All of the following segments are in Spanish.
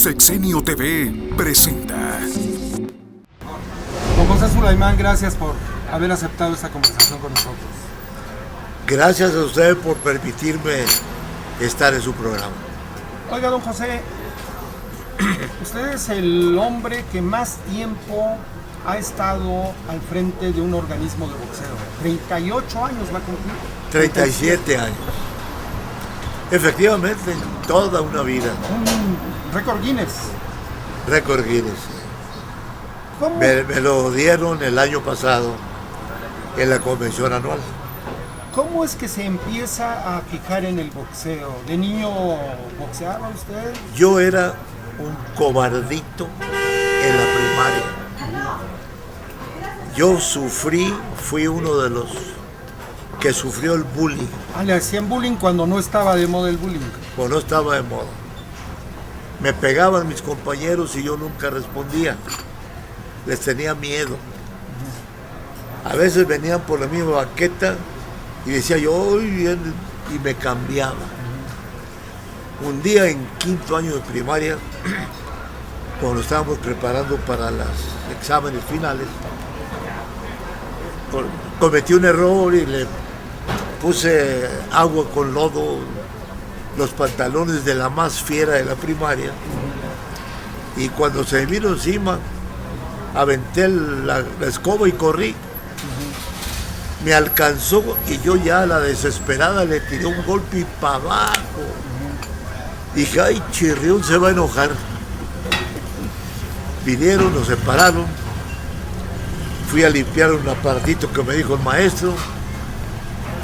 Sexenio TV presenta. Don José Sulaimán, gracias por haber aceptado esta conversación con nosotros. Gracias a usted por permitirme estar en su programa. Oiga, don José, usted es el hombre que más tiempo ha estado al frente de un organismo de boxeo. 38 años va a cumplir. 37 años. Efectivamente, toda una vida. Un récord Guinness. Récord Guinness. ¿Cómo? Me lo dieron el año pasado en la convención anual. ¿Cómo es que se empieza a fijar en el boxeo? ¿De niño boxeaba usted? Yo era un cobardito en la primaria. Yo fui uno de los que sufrió el bullying. Le hacían bullying cuando no estaba de moda el bullying. Cuando no estaba de moda. Me pegaban mis compañeros y yo nunca respondía. Les tenía miedo. A veces venían por la misma banqueta y decía yo, hoy bien, y me cambiaba. Un día en quinto año de primaria, cuando estábamos preparando para los exámenes finales, cometí un error y le puse agua con lodo los pantalones de la más fiera de la primaria, y cuando se me vino encima aventé la escoba y corrí. Me alcanzó y yo ya a la desesperada le tiré un golpe y para abajo. Dije, ay, chirrión se va a enojar. Vinieron, nos separaron. Fui a limpiar un aparatito que me dijo el maestro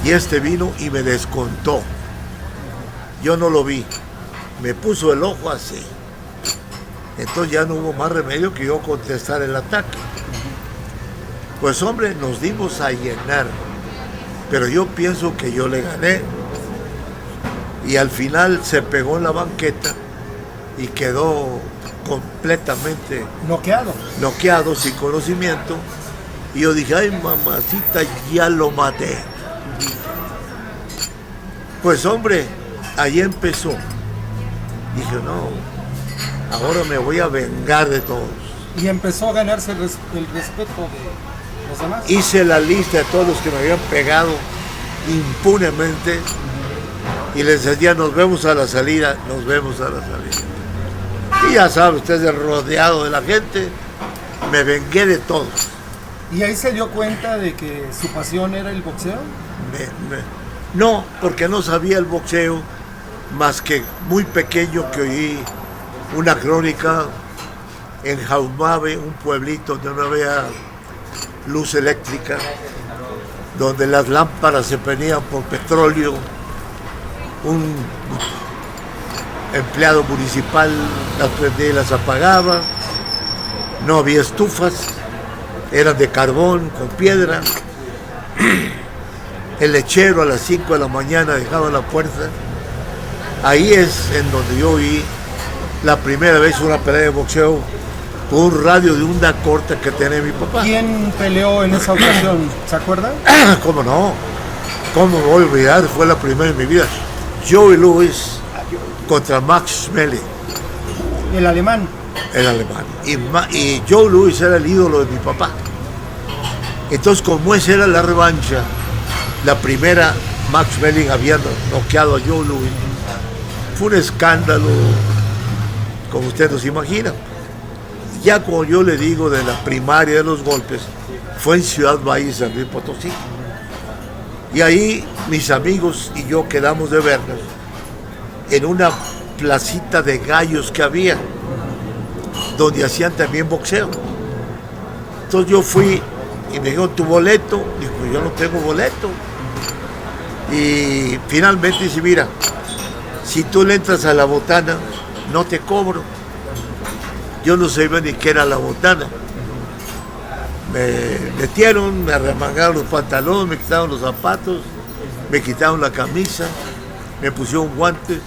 y vino y me descontó. Yo no lo vi, me puso el ojo así. Entonces ya no hubo más remedio que yo contestar el ataque. Pues hombre, nos dimos a llenar, pero yo pienso que yo le gané. Y al final se pegó en la banqueta y quedó completamente noqueado, sin conocimiento. Y yo dije, ay mamacita, ya lo maté. Pues hombre, ahí empezó. Dije, no, ahora me voy a vengar de todos. Y empezó a ganarse el respeto de los demás. Hice la lista de todos los que me habían pegado impunemente y les decía, nos vemos a la salida, nos vemos a la salida. Y ya sabe, usted rodeado de la gente, me vengué de todos. ¿Y ahí se dio cuenta de que su pasión era el boxeo? No, porque no sabía el boxeo, más que muy pequeño que oí una crónica en Jaumave, un pueblito donde no había luz eléctrica, donde las lámparas se prendían por petróleo. Un empleado municipal las prendía y las apagaba. No había estufas, eran de carbón con piedra. El lechero a las 5 de la mañana dejaba la puerta. Ahí es en donde yo vi la primera vez una pelea de boxeo con un radio de onda corta que tenía mi papá. ¿Quién peleó en esa ocasión? ¿Se acuerda? ¿Cómo no? ¿Cómo me voy a olvidar? Fue la primera en mi vida. Joey Louis contra Max Schmeling. El alemán. El alemán. Y Joe Louis era el ídolo de mi papá. Entonces, como esa era la revancha, la primera, Max Schmeling había noqueado a Joe Louis. Fue un escándalo, como usted nos imagina. Ya como yo le digo de la primaria de los golpes, fue en Ciudad Valle, San Luis Potosí. Y ahí mis amigos y yo quedamos de vernos en una placita de gallos que había, donde hacían también boxeo. Entonces yo fui y me dijo, ¿tu boleto? Dijo, yo no tengo boleto. Y finalmente dice, mira, si tú le entras a la botana, no te cobro. Yo no sabía ni qué era la botana. Me metieron, me arremangaron los pantalones, me quitaron los zapatos, me quitaron la camisa, me pusieron guantes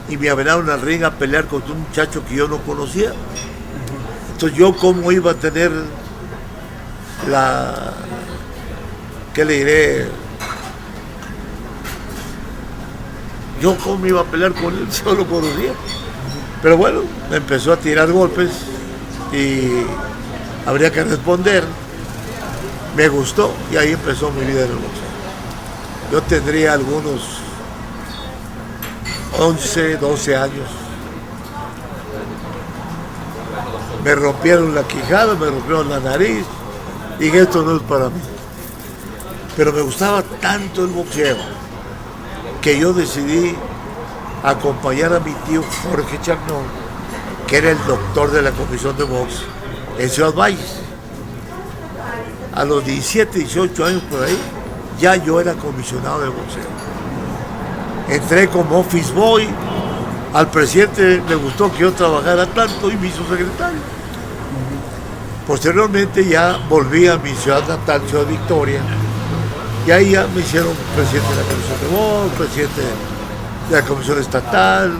y me aventaron al ring a pelear contra un muchacho que yo no conocía. Entonces yo cómo iba a tener ¿qué le diré? Yo cómo iba a pelear con él, solo conocía. Pero bueno, me empezó a tirar golpes y habría que responder. Me gustó y ahí empezó mi vida en el boxeo. Yo tendría algunos 11, 12 años. Me rompieron la quijada, me rompieron la nariz y esto no es para mí. Pero me gustaba tanto el boxeo que yo decidí acompañar a mi tío Jorge Chacnón, que era el doctor de la comisión de box en Ciudad Valles. A los 17, 18 años por ahí, ya yo era comisionado de boxeo. Entré como office boy, al presidente le gustó que yo trabajara tanto y me hizo secretario. Posteriormente ya volví a mi ciudad natal, Ciudad Victoria, y ahí ya me hicieron presidente de la comisión de box, presidente de la comisión estatal,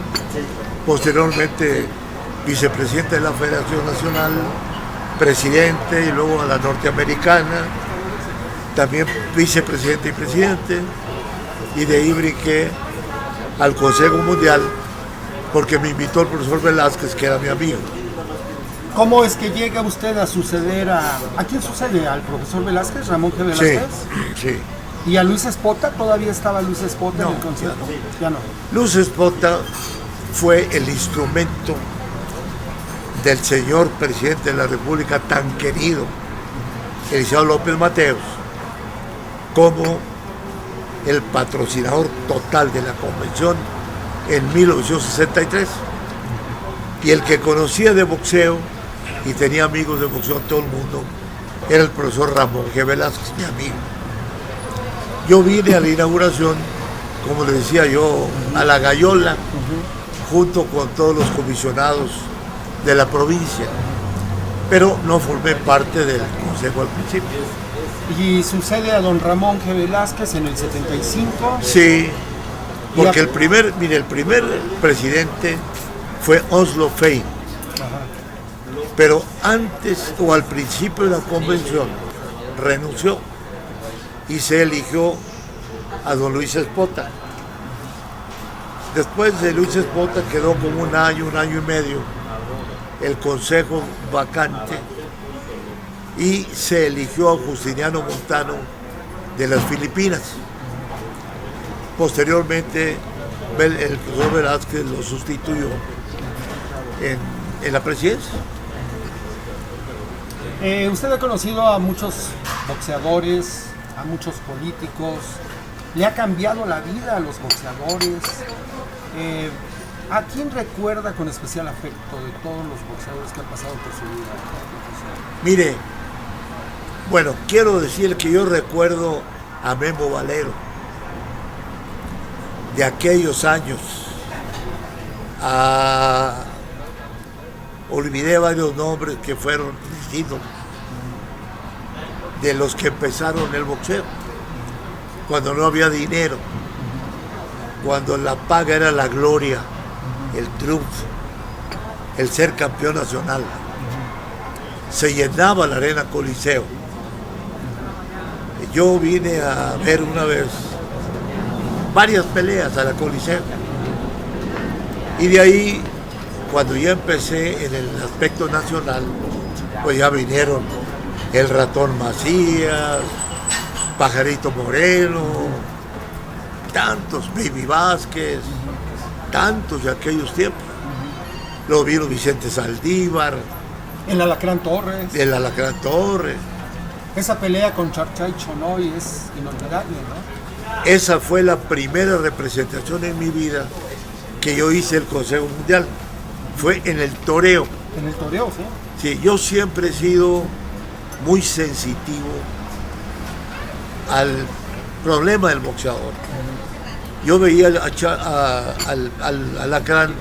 posteriormente vicepresidente de la Federación Nacional, presidente y luego a la norteamericana, también vicepresidente y presidente, y de ahí brinqué al Consejo Mundial porque me invitó el profesor Velázquez, que era mi amigo. ¿Cómo es que llega usted a suceder a quién sucede? ¿Al profesor Velázquez, Ramón G. Velázquez? Sí. ¿Y a Luis Espota? ¿Todavía estaba Luis Espota No, en el concierto? Ya no. Luz Espota fue el instrumento del señor presidente de la República tan querido, Eliseo López Mateos, como el patrocinador total de la convención en 1963. Y el que conocía de boxeo y tenía amigos de boxeo en todo el mundo era el profesor Ramón G. Velázquez, mi amigo. Yo vine a la inauguración, como le decía yo, a la Gallola, junto con todos los comisionados de la provincia, pero no formé parte del consejo al principio. ¿Y sucede a don Ramón G. Velázquez en el 75? Sí, porque el primer presidente fue Oslo Fein, pero antes o al principio de la convención renunció y se eligió a don Luis Espota. Después de Luis Espota quedó como un año y medio el consejo vacante y se eligió a Justiniano Montano de las Filipinas. Posteriormente el profesor Velázquez lo sustituyó en la presidencia. Usted ha conocido a muchos boxeadores, a muchos políticos, le ha cambiado la vida a los boxeadores. ¿A quién recuerda con especial afecto de todos los boxeadores que han pasado por su vida? Mire, bueno, quiero decir que yo recuerdo a Memo Valero de aquellos años. Olvidé varios nombres que fueron distintos de los que empezaron el boxeo, cuando no había dinero, cuando la paga era la gloria, el triunfo, el ser campeón nacional. Se llenaba la arena Coliseo. Yo vine a ver una vez varias peleas a la Coliseo y de ahí, cuando ya empecé en el aspecto nacional, pues ya vinieron el Ratón Macías, Pajarito Moreno, tantos, Baby Vázquez, tantos de aquellos tiempos. Luego vino Vicente Saldívar, El Alacrán Torres. Esa pelea con Charchay Chonoy es inolvidable, ¿no? Esa fue la primera representación en mi vida que yo hice el Consejo Mundial. Fue en el toreo. En el toreo, sí. Sí, yo siempre he sido muy sensitivo al problema del boxeador. Yo veía al Alacrán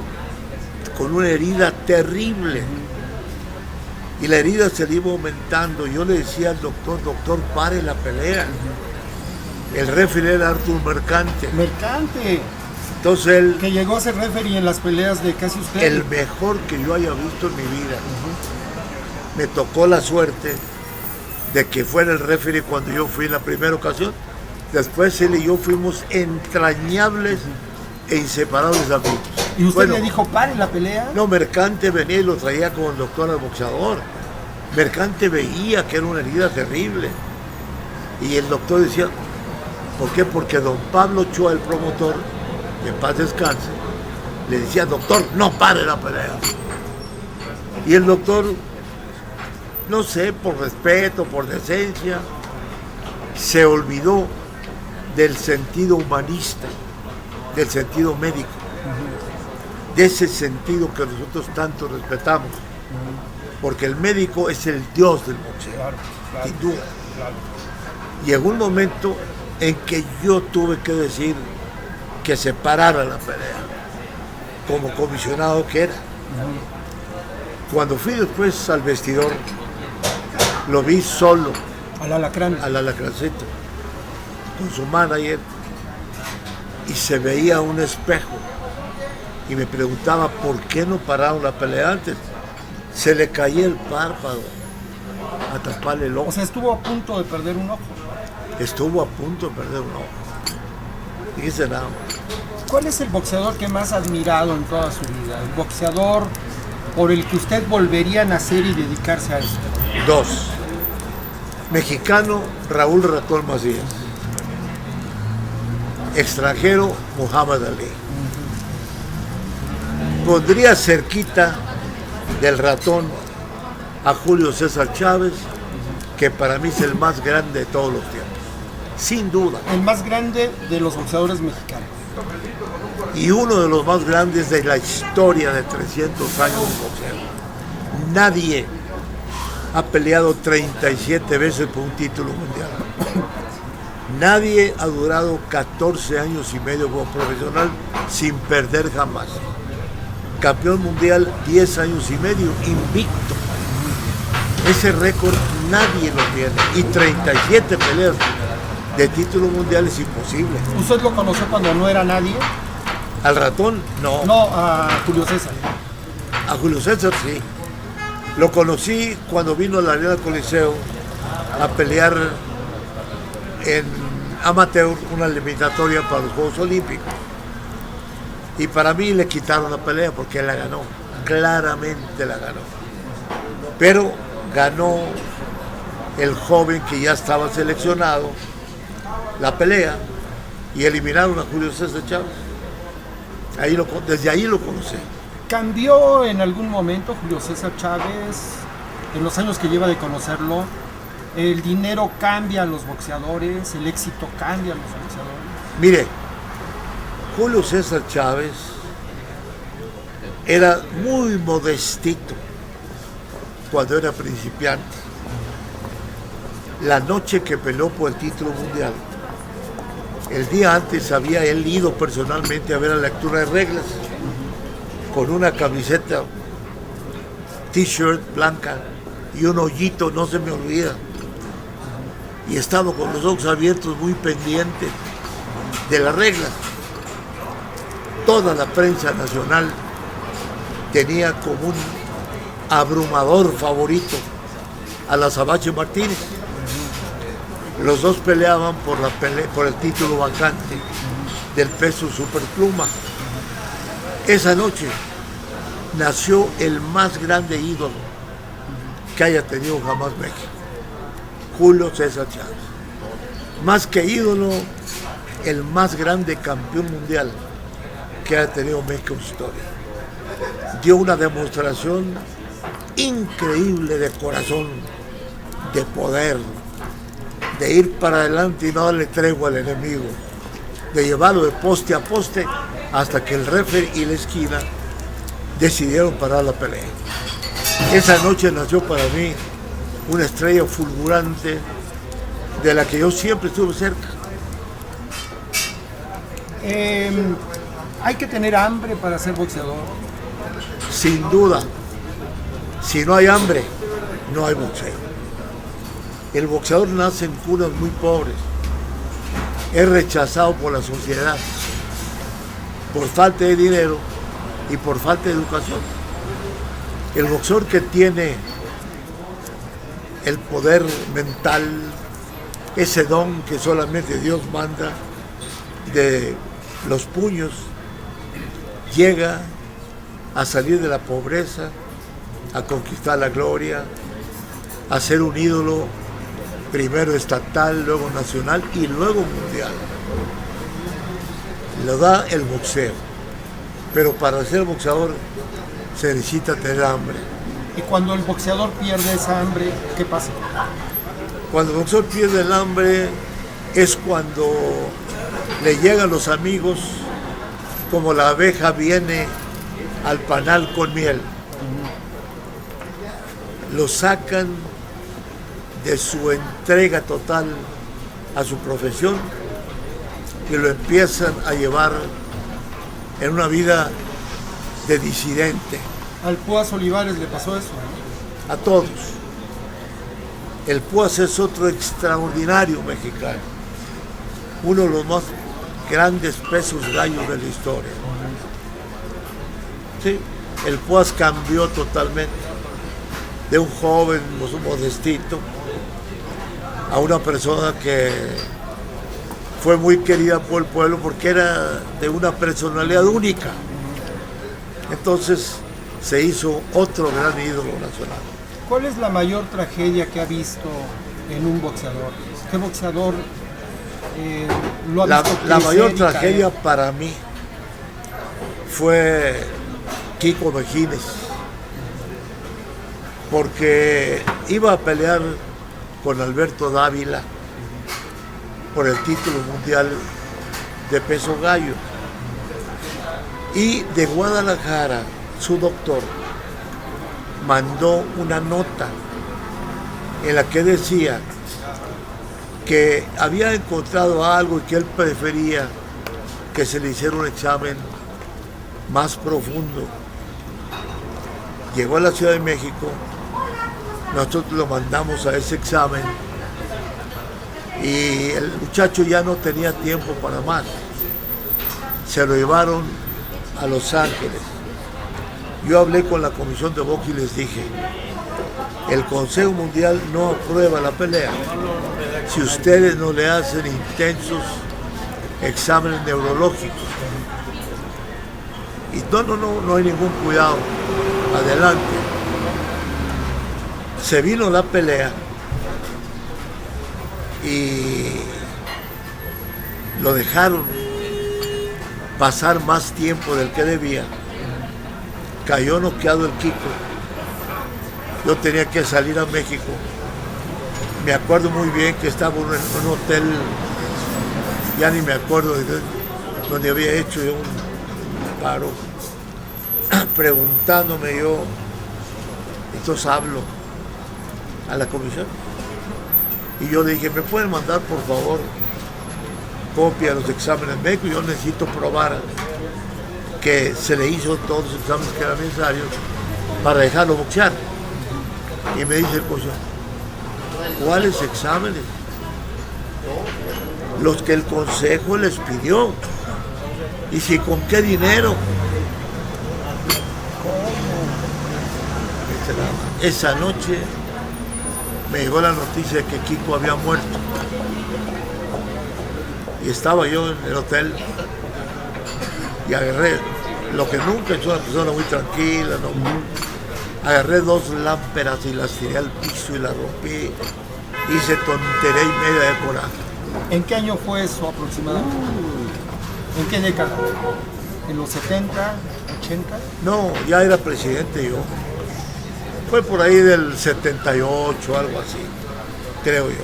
con una herida terrible y la herida se le iba aumentando. Yo le decía al doctor, pare la pelea. El referee era Artur Mercante. Entonces él, que llegó a ser referee en las peleas de casi usted. El mejor que yo haya visto en mi vida. Me tocó la suerte de que fuera el referee cuando yo fui en la primera ocasión. Después él y yo fuimos entrañables e inseparables amigos. ¿Y usted Bueno, le dijo pare la pelea? no, Mercante venía y lo traía como el doctor al boxeador. Mercante veía que era una herida terrible. Y el doctor decía, ¿por qué? Porque don Pablo Ochoa, el promotor, que en paz descanse, le decía, doctor, no pare la pelea. Y el doctor, no sé, por respeto, por decencia, se olvidó del sentido humanista, del sentido médico, de ese sentido que nosotros tanto respetamos, porque el médico es el dios del boxeo, Claro, sin duda. claro. Llegó un momento en que yo tuve que decir que se parara la pelea, como comisionado que era. Cuando fui después al vestidor, lo vi solo Al alacrán. al alacrancito, con su manager, y se veía un espejo, y me preguntaba por qué no pararon la pelea antes. Se le caía el párpado a taparle el ojo. O sea, estuvo a punto de perder un ojo. Estuvo a punto de perder un ojo. Fíjese nada más. ¿Cuál es el boxeador que más ha admirado en toda su vida? El boxeador por el que usted volvería a nacer y dedicarse a esto. 2. Mexicano, Raúl Ratón Macías. Extranjero, Muhammad Ali. Pondría cerquita del Ratón a Julio César Chávez, que para mí es el más grande de todos los tiempos, sin duda, El más grande de los boxeadores mexicanos. y uno de los más grandes de la historia de 300 años de boxeo. Nadie ha peleado 37 veces por un título mundial. Nadie ha durado 14 años y medio como profesional sin perder jamás. Campeón mundial 10 años y medio, invicto. Ese récord nadie lo tiene. Y 37 peleas de título mundial es imposible. ¿Usted lo conoció cuando no era nadie? Al Ratón, no. No, a Julio César. A Julio César sí. Lo conocí cuando vino a la Arena Coliseo a pelear en amateur, una eliminatoria para los Juegos Olímpicos. Y para mí le quitaron la pelea porque él la ganó. Claramente la ganó. Pero ganó el joven que ya estaba seleccionado la pelea y eliminaron a Julio César Chávez. Desde ahí lo conocí. ¿Cambió en algún momento Julio César Chávez, en los años que lleva de conocerlo? ¿El dinero cambia a los boxeadores? ¿El éxito cambia a los boxeadores? Mire, Julio César Chávez era muy modestito cuando era principiante. La noche que peleó por el título mundial, el día antes había él ido personalmente a ver la lectura de reglas con una camiseta, t-shirt blanca y un hoyito, no se me olvida. Y estaba con los ojos abiertos, muy pendiente de las reglas. Toda la prensa nacional tenía como un abrumador favorito a la Azabache Martínez. Los dos peleaban por el título vacante del peso superpluma. Esa noche nació el más grande ídolo que haya tenido jamás México, Julio César Chávez. Más que ídolo, el más grande campeón mundial que haya tenido México en su historia. Dio una demostración increíble de corazón, de poder, de ir para adelante y no darle tregua al enemigo, de llevarlo de poste a poste hasta que el referee y la esquina decidieron parar la pelea. Esa noche nació para mí una estrella fulgurante de la que yo siempre estuve cerca. ¿Hay que tener hambre para ser boxeador? Sin duda, si no hay hambre, no hay boxeo. El boxeador nace en cunas muy pobres, es rechazado por la sociedad, por falta de dinero y por falta de educación. El boxeador que tiene el poder mental, ese don que solamente Dios manda de los puños, llega a salir de la pobreza, a conquistar la gloria, a ser un ídolo, primero estatal, luego nacional y luego mundial. Lo da el boxeo, pero para ser boxeador se necesita tener hambre. Y cuando el boxeador pierde esa hambre, ¿qué pasa? Cuando el boxeador pierde el hambre es cuando le llegan los amigos, como la abeja viene al panal con miel. Lo sacan de su entrega total a su profesión y lo empiezan a llevar en una vida de disidente. Al Púas Olivares le pasó eso, ¿no? A todos. El Púas es otro extraordinario mexicano, uno de los más grandes pesos gallos de la historia. Sí, el Púas cambió totalmente de un joven modestito a una persona que fue muy querida por el pueblo porque era de una personalidad única. Entonces se hizo otro gran ídolo nacional. ¿Cuál es la mayor tragedia que ha visto en un boxeador? ¿Qué boxeador lo ha visto La crecer mayor y tragedia caer? para mí fue Kiko Mejines, porque iba a pelear con Alberto Dávila por el título mundial de peso gallo. Y de Guadalajara, su doctor mandó una nota en la que decía que había encontrado algo y que él prefería que se le hiciera un examen más profundo. Llegó a la Ciudad de México, nosotros lo mandamos a ese examen y el muchacho ya no tenía tiempo para más. Se lo llevaron a Los Ángeles. Yo hablé con la Comisión de Box y les dije, el Consejo Mundial no aprueba la pelea si ustedes no le hacen intensos exámenes neurológicos. Y no hay ningún cuidado. Adelante. Se vino la pelea y lo dejaron pasar más tiempo del que debía. Cayó noqueado el Kiko. Yo tenía que salir a México. Me acuerdo muy bien que estaba en un hotel, ya ni me acuerdo donde había hecho yo un paro, preguntándome yo. Entonces hablo a la comisión y yo le dije, ¿me pueden mandar por favor copia de los exámenes médicos? Yo necesito probar que se le hizo todos los exámenes que eran necesarios para dejarlo boxear. Y me dice el comisión, ¿cuáles exámenes? Los que el consejo les pidió. Y si con qué dinero. Esa noche me llegó la noticia de que Kiko había muerto. Y estaba yo en el hotel y agarré lo que nunca he hecho, una persona muy tranquila, ¿no? Agarré 2 lámparas y las tiré al piso y las rompí. Hice tontería y media de coraje. ¿En qué año fue eso aproximadamente? ¿En qué década? ¿En los 70, 80? No, ya era presidente yo. Fue por ahí del 78, algo así, creo yo.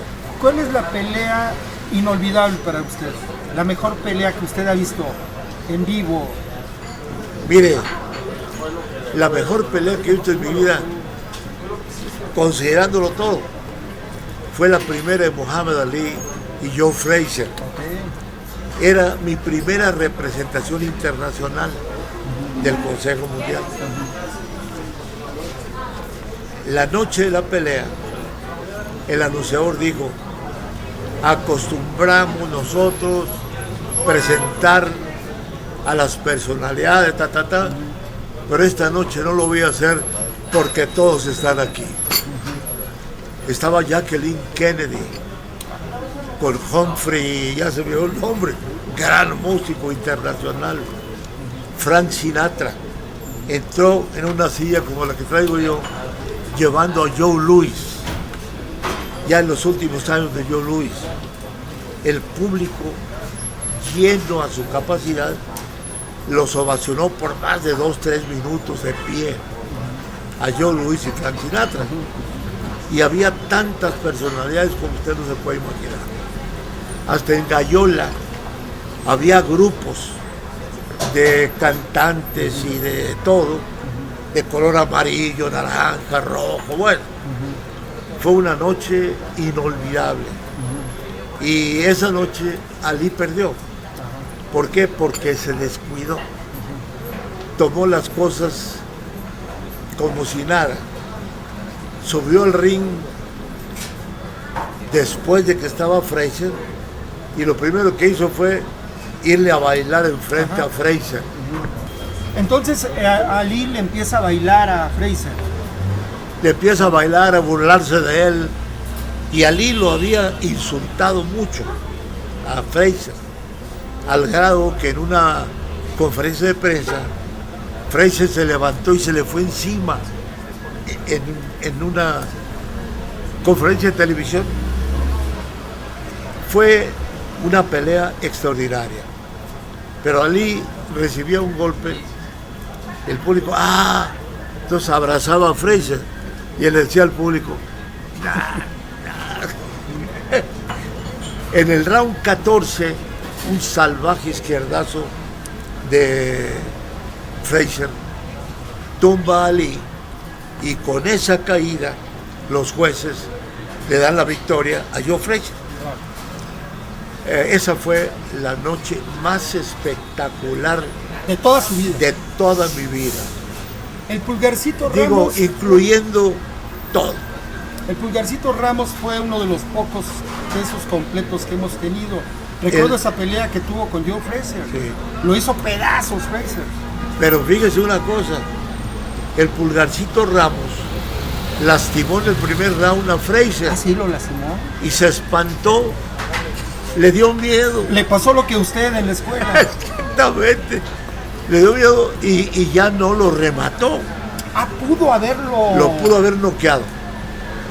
¿Cuál es la pelea inolvidable para usted? La mejor pelea que usted ha visto en vivo. Mire, la mejor pelea que he visto en mi vida, considerándolo todo, fue la primera de Muhammad Ali y Joe Frazier. Okay. Era mi primera representación internacional del Consejo Mundial. La noche de la pelea, el anunciador dijo, acostumbramos nosotros presentar a las personalidades, pero esta noche no lo voy a hacer porque todos están aquí. Estaba Jacqueline Kennedy con Humphrey, ya se me dio el nombre, gran músico internacional. Frank Sinatra entró en una silla como la que traigo yo, llevando a Joe Louis. Ya en los últimos años de Joe Louis, el público, lleno a su capacidad, los ovacionó por más de 2-3 minutos de pie a Joe Louis y Frank Sinatra. Y había tantas personalidades como usted no se puede imaginar. Hasta en Gallola había grupos de cantantes y de todo, de color amarillo, naranja, rojo. Bueno, fue una noche inolvidable. Y esa noche Ali perdió. ¿Por qué? Porque se descuidó. Tomó las cosas como si nada. Subió al ring después de que estaba Frazier y lo primero que hizo fue irle a bailar enfrente a Frazier. Entonces Ali le empieza a bailar a Frazier. Le empieza a bailar, a burlarse de él, y Ali lo había insultado mucho a Frazier, al grado que en una conferencia de prensa Frazier se levantó y se le fue encima en una conferencia de televisión. Fue una pelea extraordinaria, pero Ali recibía un golpe, el público, entonces abrazaba a Frazier y él decía al público, En el round 14, un salvaje izquierdazo de Frazier tumba a Ali, y con esa caída los jueces le dan la victoria a Joe Frazier. Esa fue la noche más espectacular de toda su vida. De toda mi vida. El Pulgarcito Ramos. Incluyendo todo. El Pulgarcito Ramos fue uno de los pocos pesos completos que hemos tenido. Recuerdo esa pelea que tuvo con Joe Frazier. Sí. Lo hizo pedazos Frazier. Pero fíjese una cosa, el Pulgarcito Ramos lastimó en el primer round a Frazier. Así lo lastimó. Y se espantó, le dio miedo. Le pasó lo que a usted en la escuela. Exactamente. Le dio miedo y ya no lo remató. Pudo haberlo. Lo pudo haber noqueado.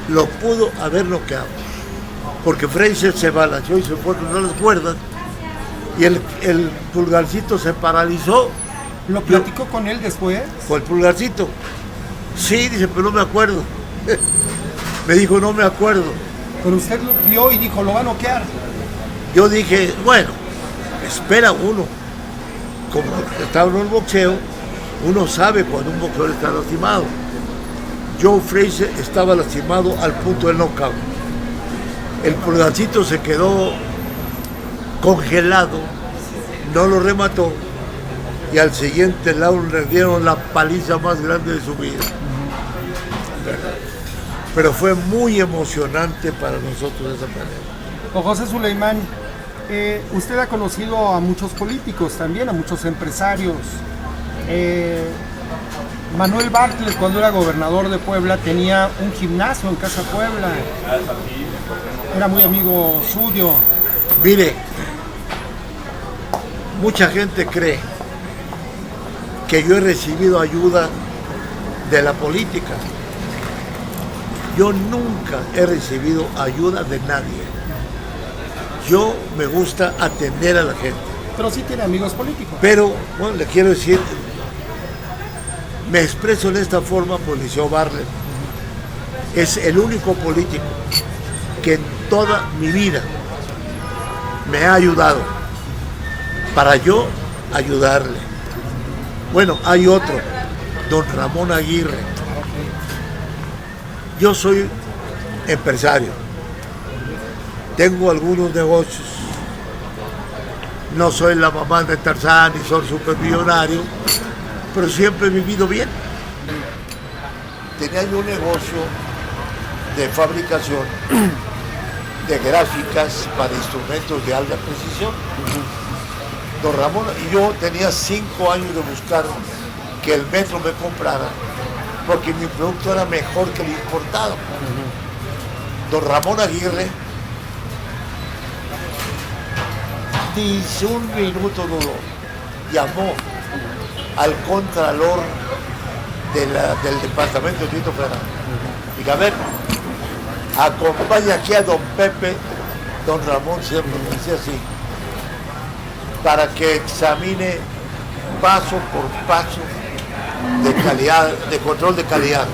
Lo pudo haber noqueado. Porque Frazier se balanceó y se fue con las cuerdas. Y el Pulgarcito se paralizó. ¿Lo platicó con él después? Con el Pulgarcito. Sí, dice, pero no me acuerdo. Me dijo, no me acuerdo. Pero usted lo vio y dijo, lo va a noquear. Yo dije, bueno, espera uno. Como está uno en el boxeo, uno sabe cuando un boxeador está lastimado. Joe Frazier estaba lastimado al punto del knockout. El Pulgarcito se quedó congelado, no lo remató, y al siguiente round le dieron la paliza más grande de su vida. Pero fue muy emocionante para nosotros esa pelea. Don José Suleimán, usted ha conocido a muchos políticos también, a muchos empresarios. Manuel Bartlett, cuando era gobernador de Puebla, tenía un gimnasio en Casa Puebla. Era muy amigo suyo. Mire, mucha gente cree que yo he recibido ayuda de la política. Yo nunca he recibido ayuda de nadie. Yo me gusta atender a la gente. Pero sí tiene amigos políticos. Pero, bueno, le quiero decir, me expreso en esta forma por Liceo Bartlett. Es el único político que en toda mi vida me ha ayudado para yo ayudarle. Bueno, hay otro, don Ramón Aguirre. Yo soy empresario, tengo algunos negocios, no soy la mamá de Tarzán ni soy supermillonario, pero siempre he vivido bien. Tenía yo un negocio de fabricación de gráficas para instrumentos de alta precisión. Don Ramón y yo tenía 5 años de buscar que el metro me comprara, porque mi producto era mejor que el importado. Don Ramón Aguirre, ni un minuto dudó, llamó al contralor del Departamento de Distrito Federal. Diga, a ver, acompaña aquí a don Pepe, don Ramón, siempre me decía así, para que examine paso por paso de calidad, de control de calidad,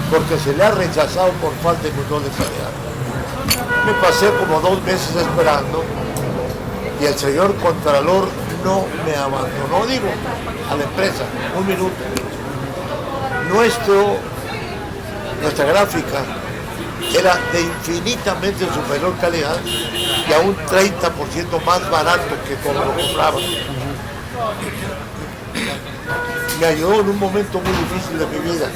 porque se le ha rechazado por falta de control de calidad. Me pasé como 2 meses esperando y el señor Contralor no me abandonó, digo, a la empresa, 1 minuto. Nuestra gráfica era de infinitamente superior calidad y a un 30% más barato que como lo compraba. Me ayudó en un momento muy difícil de mi vida.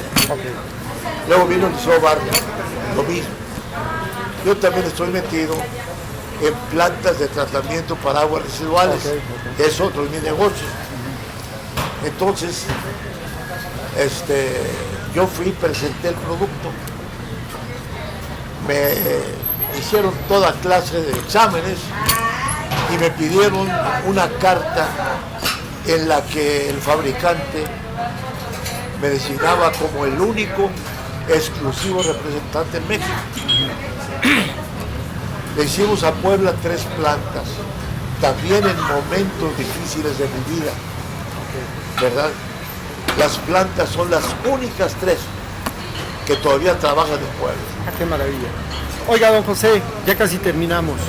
Luego vino el Liceo Vargas, lo mismo. Yo también estoy metido en plantas de tratamiento para aguas residuales. Es otro de mi negocio. Entonces, yo fui, presenté el producto, me hicieron toda clase de exámenes y me pidieron una carta en la que el fabricante me designaba como el único exclusivo representante en México. Le hicimos a Puebla 3 plantas, también en momentos difíciles de mi vida, ¿verdad? Las plantas son las únicas 3 que todavía trabajan en Puebla. Ah, qué maravilla. Oiga, don José, ya casi terminamos.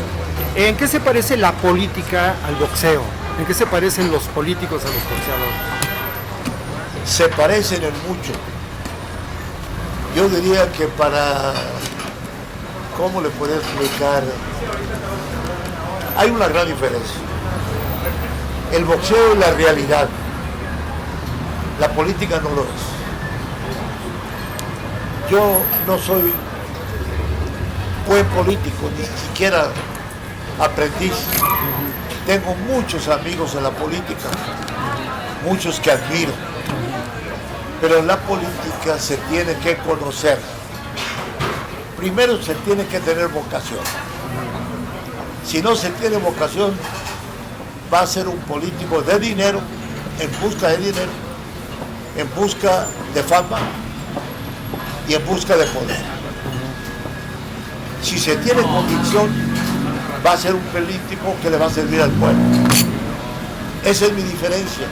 ¿En qué se parece la política al boxeo? ¿En qué se parecen los políticos a los boxeadores? Se parecen en mucho. Yo diría que ¿cómo le puedo explicar? Hay una gran diferencia. El boxeo es la realidad. La política no lo es. Yo no soy buen político, ni siquiera aprendiz. Tengo muchos amigos en la política, muchos que admiro. Pero en la política se tiene que conocer. Primero se tiene que tener vocación. Si no se tiene vocación, va a ser un político de dinero, en busca de dinero, en busca de fama y en busca de poder. Si se tiene convicción, va a ser un político que le va a servir al pueblo. Esa es mi diferencia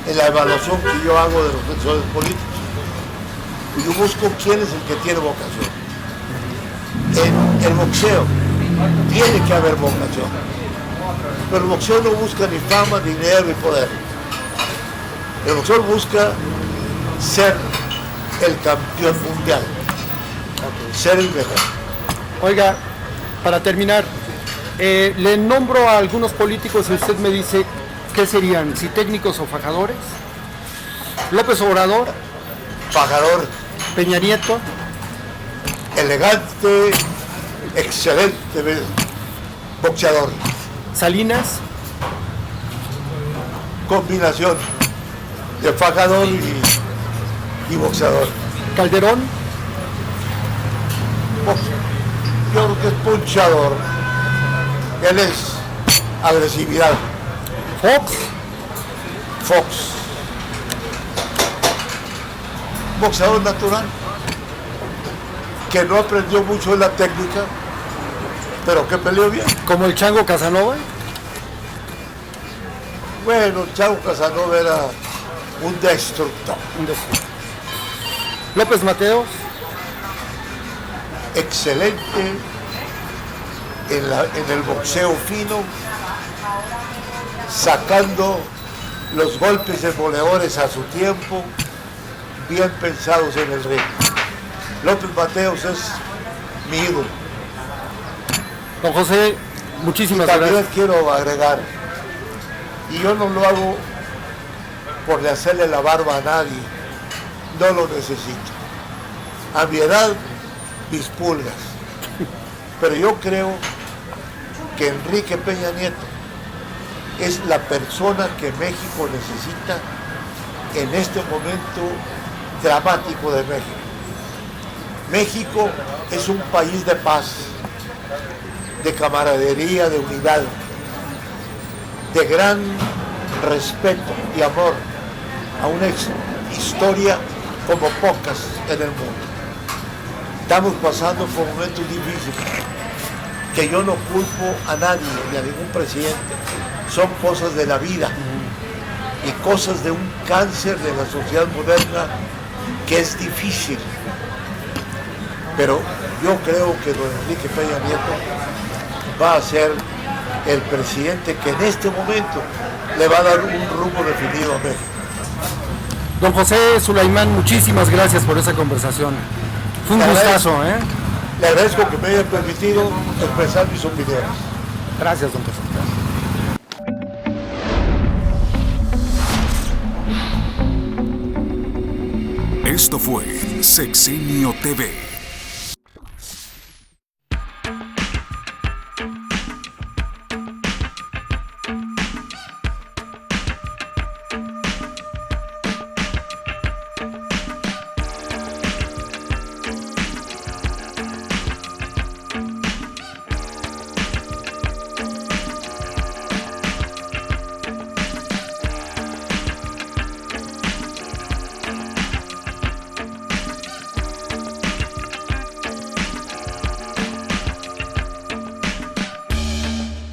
en la evaluación que yo hago de los defensores políticos. Yo busco quién es el que tiene vocación. En el boxeo tiene que haber vocación, pero el boxeo no busca ni fama, ni dinero, ni poder. El boxeo busca ser el campeón mundial, ser el mejor. Oiga, para terminar, le nombro a algunos políticos y usted me dice qué serían, si técnicos o fajadores. López Obrador. Fajador. Peña Nieto. Elegante, excelente boxeador. Salinas. Combinación de fajador y boxeador. Calderón. Yo creo que es punchador. Él es agresividad. Fox. Boxeador natural, que no aprendió mucho de la técnica, pero que peleó bien. Como el Chango Casanova. Bueno, Chango Casanova era un destructor. López Mateos. Excelente en el boxeo fino, sacando los golpes demoledores a su tiempo, bien pensados en el ring. López Mateos es mi ídolo. Don José, muchísimas También gracias. quiero agregar, y yo no lo hago por hacerle la barba a nadie, no lo necesito. A mi edad, mis pulgas. Pero yo creo que Enrique Peña Nieto es la persona que México necesita en este momento dramático de México. México es un país de paz, de camaradería, de unidad, de gran respeto y amor a una historia como pocas en el mundo. Estamos pasando por momentos difíciles, que yo no culpo a nadie, ni a ningún presidente. Son cosas de la vida y cosas de un cáncer de la sociedad moderna que es difícil. Pero yo creo que don Enrique Peña Nieto va a ser el presidente que en este momento le va a dar un rumbo definido a México. Don José Sulaimán, muchísimas gracias por esa conversación. Fue un gustazo, ¿eh? Le agradezco que me haya permitido expresar mis opiniones. Gracias, don José. Esto fue Sexenio TV.